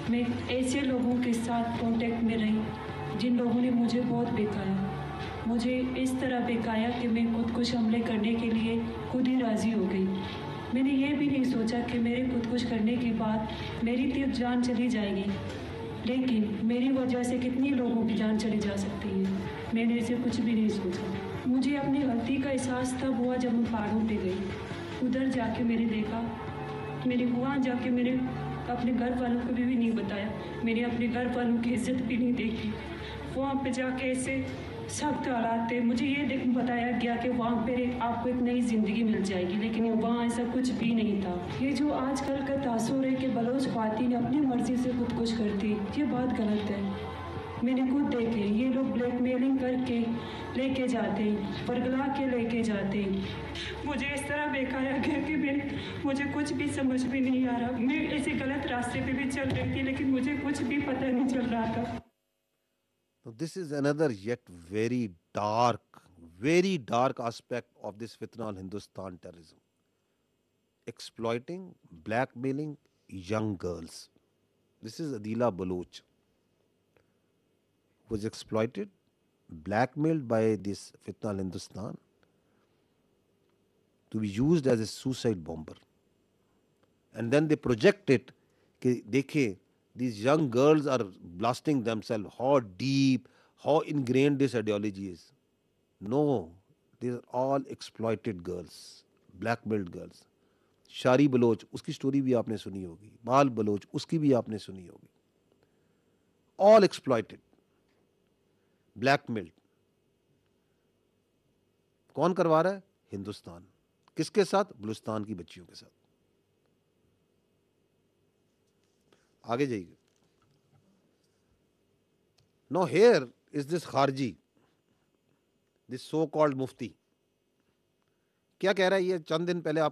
मैं ऐसे लोगों के साथ कांटेक्ट में रही जिन लोगों ने मुझे बहुत बेकाया, मुझे इस तरह बेकाया कि मैं खुदकुश हमले करने के लिए खुद ही राज़ी हो गई। मैंने ये भी नहीं सोचा कि मेरे खुदकुश करने के बाद मेरी तो जान चली जाएगी, लेकिन मेरी वजह से कितनी लोगों की जान चली जा सकती है। मैंने इसे कुछ भी नहीं सोचा। मुझे अपनी गलती का एहसास तब हुआ जब मैं पहाड़ों पे गई। उधर जाके मैंने देखा, मैंने वहाँ जाके मैंने अपने घर वालों को भी नहीं बताया, मैंने अपने घर वालों की इज्जत भी नहीं देखी। वहाँ पे जाके ऐसे सख्त हालात थे। मुझे ये बताया गया कि वहाँ पे आपको एक नई ज़िंदगी मिल जाएगी, लेकिन वहाँ ऐसा कुछ भी नहीं था। ये जो आजकल का तासुर है कि बलोच ख़वातीन अपनी मर्ज़ी से खुदकुश करती, ये बात गलत है। मैंने खुद देखे, ये लोग ब्लैकमेलिंग करके लेके जाते, वर्गला के लेके जाते। मुझे इस तरह बेकाया गया कि मुझे कुछ भी समझ में नहीं आ रहा। मैं ऐसे गलत रास्ते पे भी चल रही थी, लेकिन मुझे कुछ भी पता नहीं चल रहा था। So this is another yet very dark aspect of this fitna al Hindustan terrorism. Exploiting, blackmailing young girls. This is Adila Baloch, was exploited, blackmailed by this fitna al Hindustan to be used as a suicide bomber. And then they project it कि देखे these young girls are blasting themselves, how deep, how ingrained this ideology is. No, these are all exploited girls, blackmailed girls. शारी Bloch उसकी story भी आपने सुनी होगी, बाल Bloch उसकी भी आपने सुनी होगी. All exploited, blackmailed. कौन करवा रहा है? हिंदुस्तान. किसके साथ? बलूचिस्तान की बच्चियों के साथ. आगे जाइए. Now here is this Kharji, this so called mufti. क्या कह रहा है ये? चंद दिन पहले आप